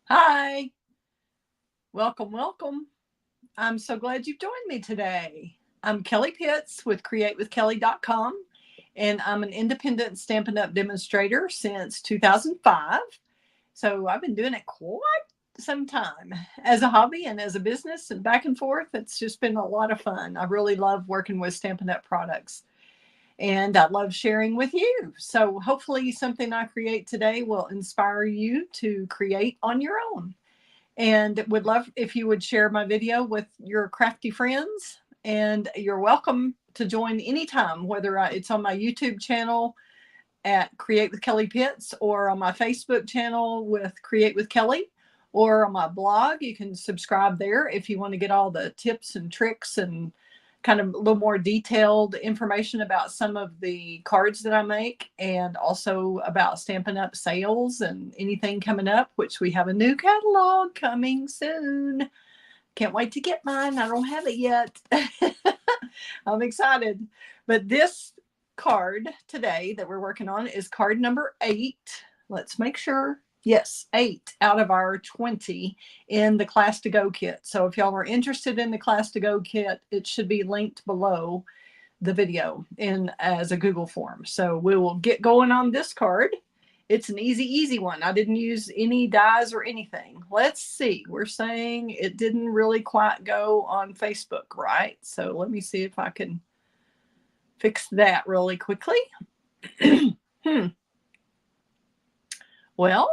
Hi, welcome, welcome. I'm so glad you've joined me today. I'm Kelly Pitts with createwithkelly.com, and I'm an independent Stampin' Up! Demonstrator since 2005. So I've been doing it quite some time as a hobby and as a business and back and forth. It's just been a lot of fun. I really love working with Stampin' Up! Products, and I love sharing with you. So hopefully something I create today will inspire you to create on your own, and would love if you would share my video with your crafty friends. And you're welcome to join anytime, whether it's on my YouTube channel at Create with Kelly Pitts, or on my Facebook channel with Create with Kelly, or on my blog. You can subscribe there if you want to get all the tips and tricks and kind of a little more detailed information about some of the cards that I make, and also about Stampin' Up! Sales and anything coming up, which we have a new catalog coming soon. Can't wait to get mine. I don't have it yet. I'm excited. But this card today that we're working on is card number 8. Let's make sure. Yes, 8 out of our 20 in the Classto-go kit. So if y'all are interested in the Classto-go kit, it should be linked below the video in as a Google form. So we will get going on this card. It's an easy one. I didn't use any dies or anything. Let's see. We're saying it didn't really quite go on Facebook, right? So let me see if I can fix that really quickly. Well,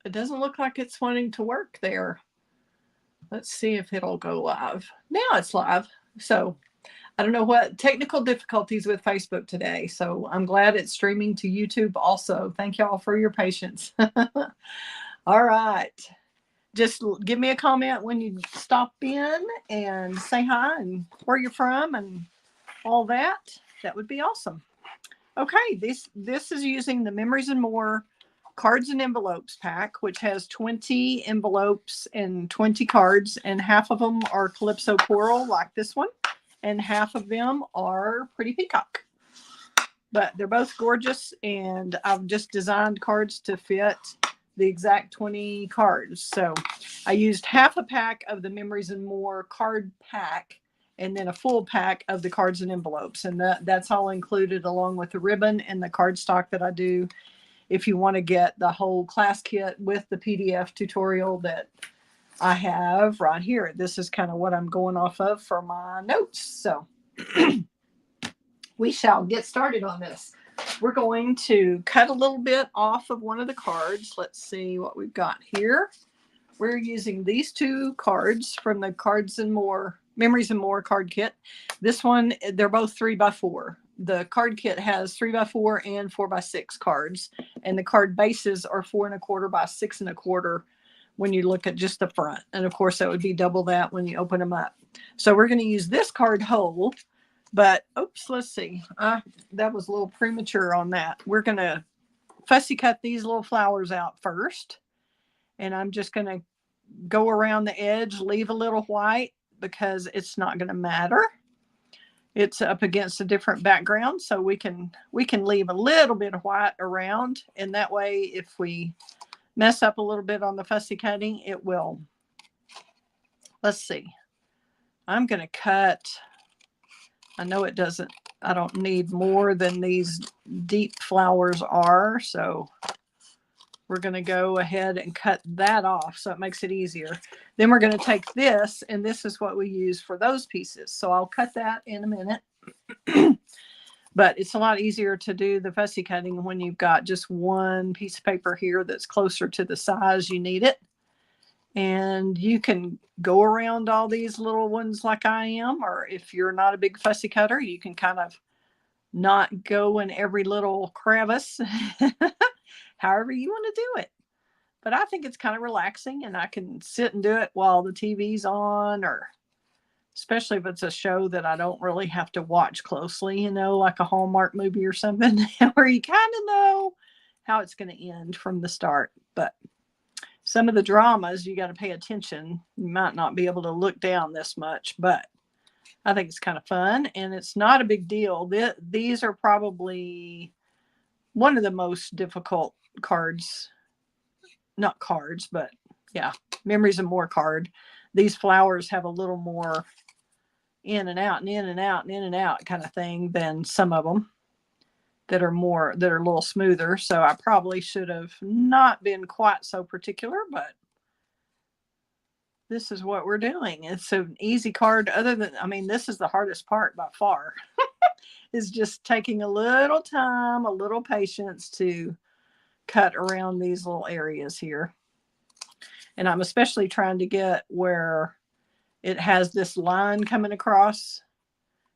it doesn't look like it's wanting to work there. Let's see if it'll go live. Now it's live. So I don't know what technical difficulties with Facebook today. So I'm glad it's streaming to YouTube also. Thank y'all for your patience. All right. Just give me a comment when you stop in and say hi and where you're from and all that. That would be awesome. Okay, this is using the Memories and More cards and envelopes pack, which has 20 envelopes and 20 cards, and half of them are Calypso Coral like this one, and half of them are Pretty Peacock. But they're both gorgeous, and I've just designed cards to fit the exact 20 cards. So I used half a pack of the Memories and More card pack, and then a full pack of the cards and envelopes. And that's all included along with the ribbon and the cardstock that I do if you want to get the whole class kit with the PDF tutorial that I have right here. This is kind of what I'm going off of for my notes. So we shall get started on this. We're going to cut a little bit off of one of the cards. Let's see what we've got here. We're using these 2 cards from the Cards and More, Memories and More card kit. This one, they're both 3x4. The card kit has 3x4 and 4x6 cards, and the card bases are 4¼ by 6¼ when you look at just the front. And of course, that would be double that when you open them up. So we're going to use this card whole, but oops, let's see. That was a little premature on that. We're going to fussy cut these little flowers out first, and I'm just going to go around the edge, leave a little white because it's not going to matter. It's up against a different background, so we can leave a little bit of white around, and that way if we mess up a little bit on the fussy cutting, it will. Let's see. I'm going to cut. I know it doesn't, I don't need more than these deep flowers are, so we're going to go ahead and cut that off so it makes it easier. Then we're going to take this, and this is what we use for those pieces. So I'll cut that in a minute. But it's a lot easier to do the fussy cutting when you've got just one piece of paper here that's closer to the size you need it. And you can go around all these little ones like I am, or if you're not a big fussy cutter, you can kind of not go in every little crevice, however you want to do it. But I think it's kind of relaxing, and I can sit and do it while the TV's on, or especially if it's a show that I don't really have to watch closely, you know, like a Hallmark movie or something, where you kind of know how it's going to end from the start. But some of the dramas, you got to pay attention. You might not be able to look down this much, but I think it's kind of fun, and it's not a big deal. These are probably one of the most difficult cards, not cards, but yeah, Memories of More card. These flowers have a little more in and out and in and out and in and out kind of thing than some of them that are a little smoother. So I probably should have not been quite so particular, but this is what we're doing. It's an easy card. Other than, I mean, this is the hardest part by far, is just taking a little time, a little patience to cut around these little areas here. And I'm especially trying to get where it has this line coming across,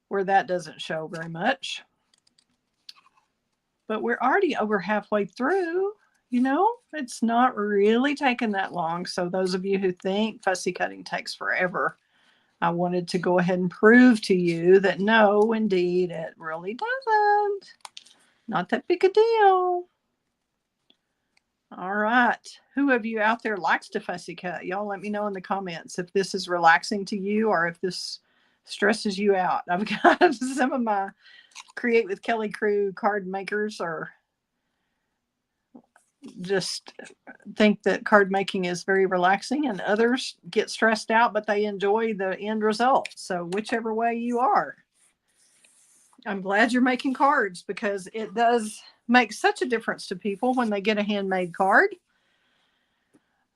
where that doesn't show very much. But we're already over halfway through. You know, it's not really taking that long. So those of you who think fussy cutting takes forever, I wanted to go ahead and prove to you that no, indeed, it really doesn't. Not that big a deal. All right. Who of you out there likes to fussy cut? Y'all let me know in the comments if this is relaxing to you or if this stresses you out. I've got some of my Create with Kelly crew card makers are just think that card making is very relaxing, and others get stressed out, but they enjoy the end result. So whichever way you are, I'm glad you're making cards, because it does make such a difference to people when they get a handmade card.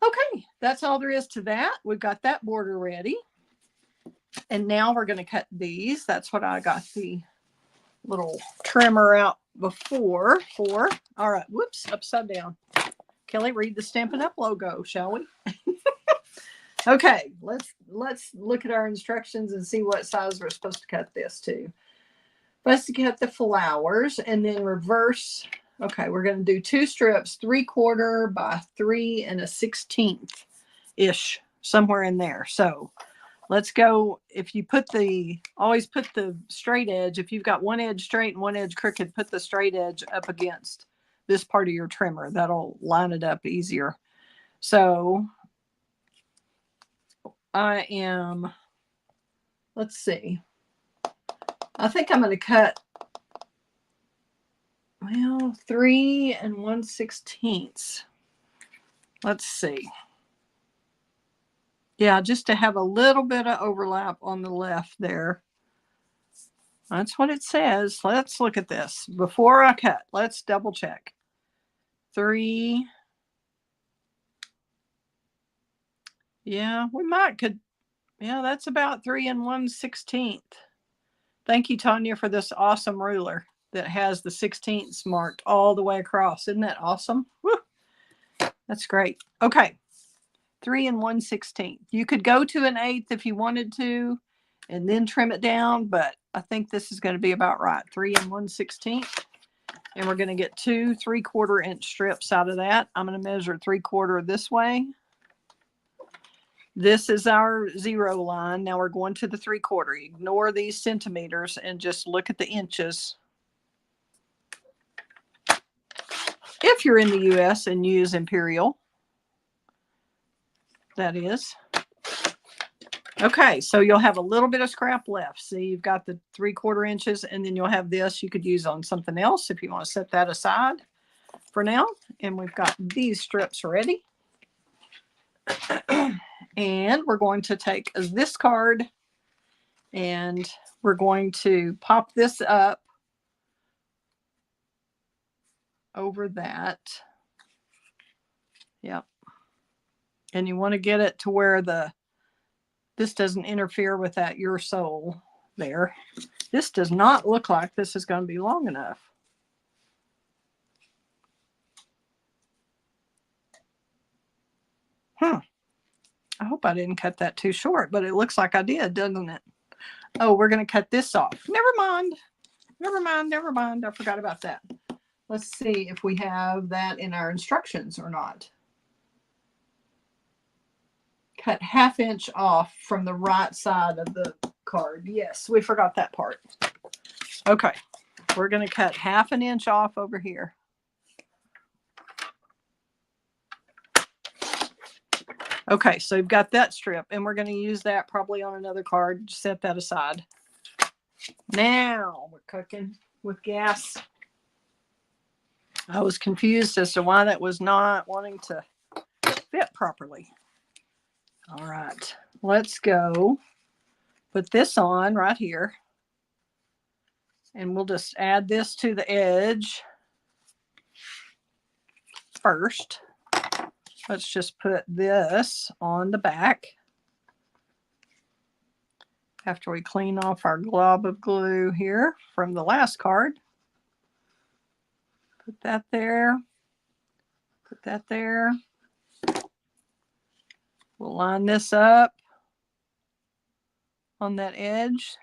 Okay, that's all there is to that. We've got that border ready. And now we're going to cut these. That's what I got the little trimmer out before for. All right, whoops, upside down. Kelly, read the Stampin' Up logo, shall we? Okay, let's look at our instructions and see what size we're supposed to cut this to. First, to cut the flowers and then reverse. Okay, we're going to do 2 strips, 3/4 by 3 1/16 ish, somewhere in there. So let's go. If you always put the straight edge, if you've got one edge straight and one edge crooked, put the straight edge up against this part of your trimmer. That'll line it up easier. So let's see. I think I'm going to cut, 3 1/16. Let's see. Yeah, just to have a little bit of overlap on the left there. That's what it says. Let's look at this. Before I cut, let's double check. 3. Yeah, that's about 3 1/16. Thank you, Tanya, for this awesome ruler that has the 16ths marked all the way across. Isn't that awesome? Woo! That's great. Okay. 3 1/16. You could go to 1/8 if you wanted to and then trim it down, but I think this is going to be about right. 3 1/16. And we're going to get 2 3/4 inch strips out of that. I'm going to measure 3/4 this way. This is our 0 line. Now we're going to the 3/4. Ignore these centimeters and just look at the inches. If you're in the US and use imperial, that is. Okay, so you'll have a little bit of scrap left. See, you've got the 3/4 inches, and then you'll have this you could use on something else if you want to set that aside for now. And we've got these strips ready. And we're going to take this card and we're going to pop this up over that. Yep. And you want to get it to where this doesn't interfere with that your soul there. This does not look like this is going to be long enough. I hope I didn't cut that too short, but it looks like I did, doesn't it? Oh, we're going to cut this off. Never mind. Never mind. Never mind. I forgot about that. Let's see if we have that in our instructions or not. Cut 1/2 inch off from the right side of the card. Yes, we forgot that part. Okay, we're going to cut 1/2 inch off over here. Okay, so you've got that strip, and we're going to use that probably on another card. Set that aside. Now we're cooking with gas. I was confused as to why that was not wanting to fit properly. All right, let's go put this on right here. And we'll just add this to the edge first. Let's just put this on the back after we clean off our glob of glue here from the last card. Put that there. Put that there. We'll line this up on that edge.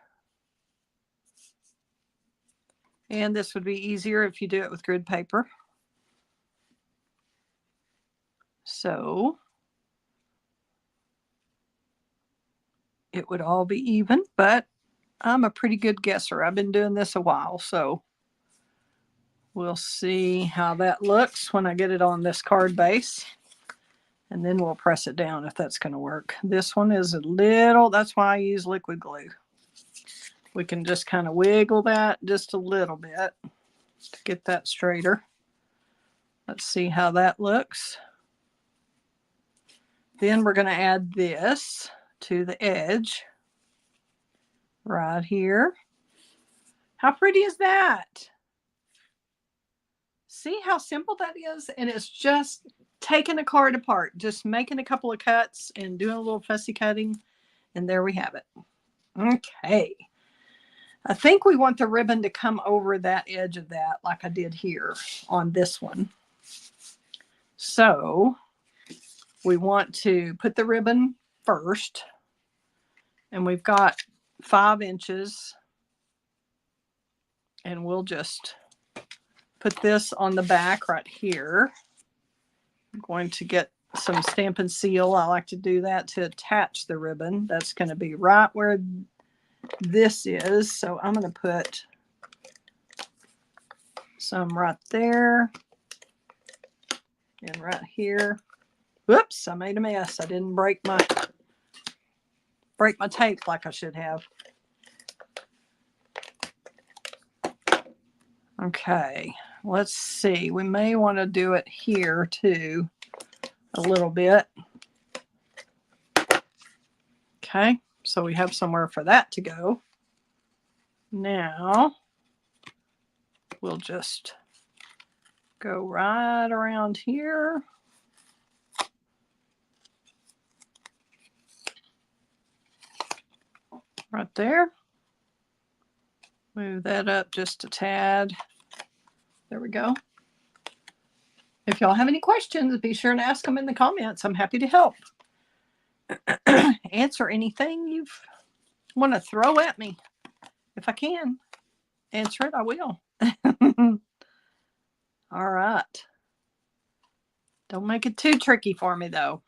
And this would be easier if you do it with grid paper. So it would all be even, but I'm a pretty good guesser. I've been doing this a while, so we'll see how that looks when I get it on this card base. And then we'll press it down if that's going to work. This one is a little, that's why I use liquid glue. We can just kind of wiggle that just a little bit to get that straighter. Let's see how that looks. Then we're going to add this to the edge right here. How pretty is that? See how simple that is? And it's just taking a card apart, just making a couple of cuts and doing a little fussy cutting. And there we have it. Okay. I think we want the ribbon to come over that edge of that like I did here on this one. So we want to put the ribbon first. And we've got 5 inches. And we'll just put this on the back right here. I'm going to get some Stampin' Seal. I like to do that to attach the ribbon. That's going to be right where this is. So I'm going to put some right there and right here. Whoops, I made a mess. I didn't break my tape like I should have. Okay, let's see. We may want to do it here too a little bit. Okay, so we have somewhere for that to go. Now we'll just go right around here. Right there. Move that up just a tad. There we go. If y'all have any questions, be sure to ask them in the comments. I'm happy to help. Answer anything you want to throw at me. If I can answer it, I will. All right. Don't make it too tricky for me, though.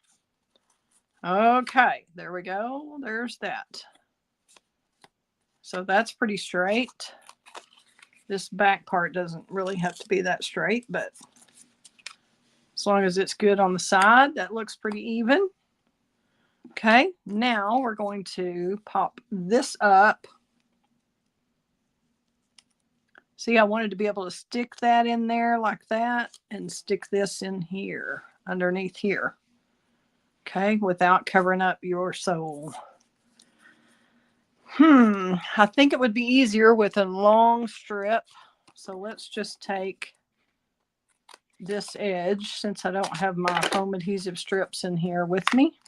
Okay, there we go. There's that. So that's pretty straight. This back part doesn't really have to be that straight, but as long as it's good on the side, that looks pretty even. Okay, now we're going to pop this up. See, I wanted to be able to stick that in there like that and stick this in here, underneath here. Okay, without covering up your sole. I think it would be easier with a long strip. So let's just take this edge, since I don't have my foam adhesive strips in here with me.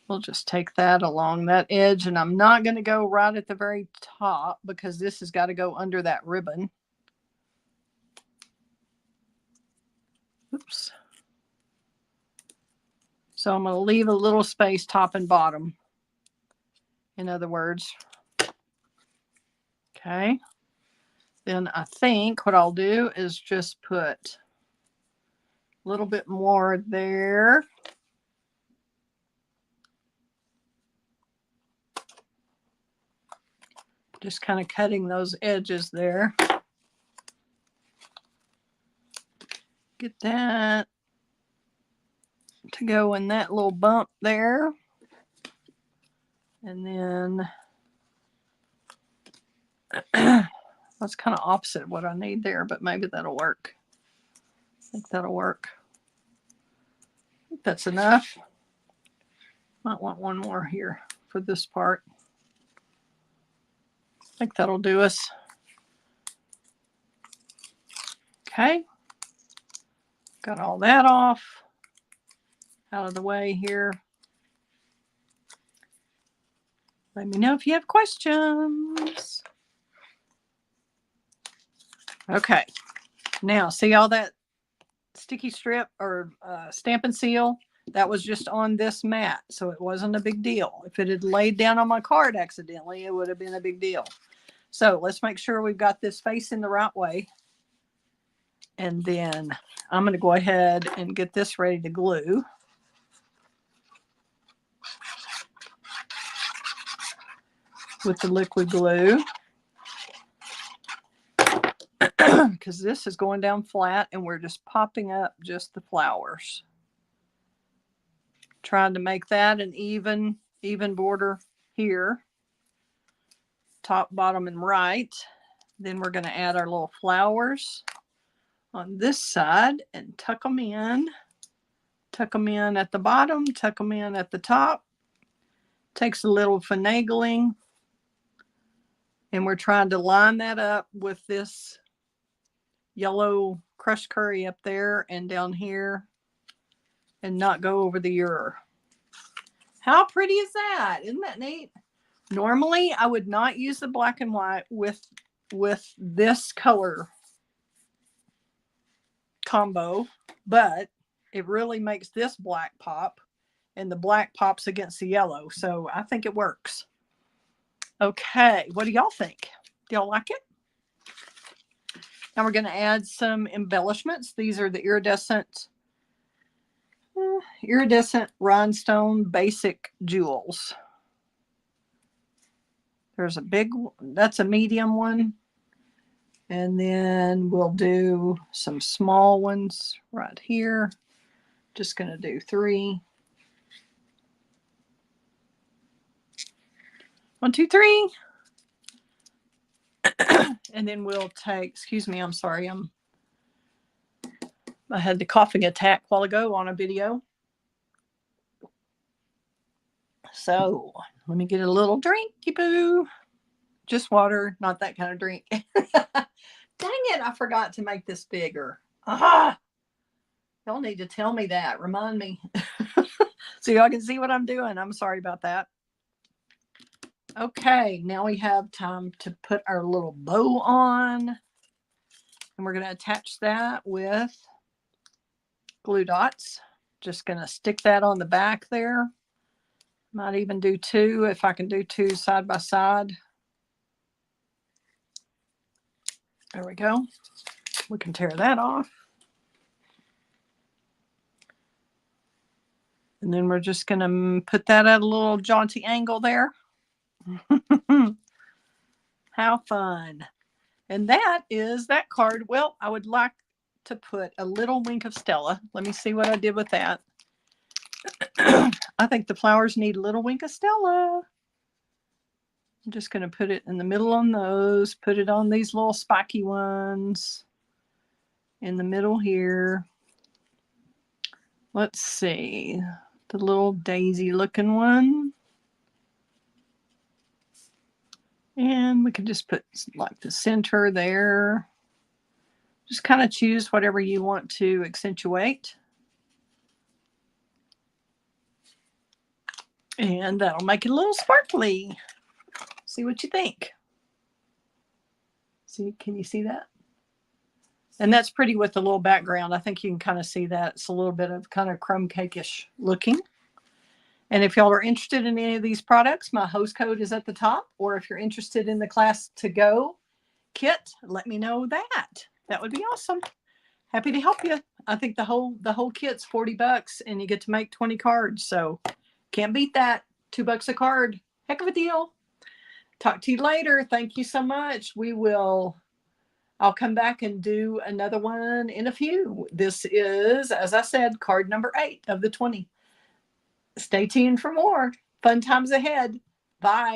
We'll just take that along that edge, and I'm not going to go right at the very top because this has got to go under that ribbon. Oops. So I'm going to leave a little space top and bottom. In other words. Okay. Then I think what I'll do is just put a little bit more there. Just kind of cutting those edges there. Get that to go in that little bump there. And then that's kind of opposite what I need there, but maybe that'll work. I think that'll work. That's enough. Might want one more here for this part. I think that'll do us. Okay. Got all that off, out of the way here. Let me know if you have questions. Okay. Now, see all that sticky strip or Stampin' Seal? That was just on this mat, so it wasn't a big deal. If it had laid down on my card accidentally, it would have been a big deal. So let's make sure we've got this facing the right way. And then I'm going to go ahead and get this ready to glue. With the liquid glue. Because this is going down flat and we're just popping up just the flowers. Trying to make that an even border here. Top, bottom, and right. Then we're going to add our little flowers on this side and tuck them in. Tuck them in at the bottom, tuck them in at the top. Takes a little finagling. And we're trying to line that up with this yellow crushed curry up there and down here and not go over the ear. How pretty is that? Isn't that neat? Normally, I would not use the black and white with this color combo, but it really makes this black pop, and the black pops against the yellow, so I think it works. Okay, what do y'all think? Do y'all like it? Now we're going to add some embellishments. These are the iridescent rhinestone basic jewels. There's a big, that's a medium one. And then we'll do some small ones right here. Just going to do 3. 1, 2, 3. And then we'll take, excuse me, I'm sorry. I had the coughing attack a while ago on a video. So let me get a little drinky boo. Just water, not that kind of drink. Dang it, I forgot to make this bigger. Aha! Y'all need to tell me that. Remind me. So y'all can see what I'm doing. I'm sorry about that. Okay, now we have time to put our little bow on. And we're going to attach that with glue dots. Just going to stick that on the back there. Might even do 2 if I can do 2 side by side. There we go. We can tear that off. And then we're just going to put that at a little jaunty angle there. How fun. And that is that card. Well, I would like to put a little wink of Stella. Let me see what I did with that. I think the flowers need a little wink of Stella. I'm just going to put it in the middle on those. Put it on these little spiky ones. In the middle here. Let's see. The little daisy looking one. And we can just put like the center there. Just kind of choose whatever you want to accentuate. And that'll make it a little sparkly. See what you think. See, can you see that? And that's pretty with the little background. I think you can kind of see that. It's a little bit of kind of crumb cake-ish looking. And if y'all are interested in any of these products, my host code is at the top. Or if you're interested in the Classto-go kit, let me know that. That would be awesome. Happy to help you. I think the whole kit's $40 and you get to make 20 cards. So can't beat that. $2 a card. Heck of a deal. Talk to you later. Thank you so much. I'll come back and do another one in a few. This is, as I said, card number 8 of the 20. Stay tuned for more. Fun times ahead. Bye.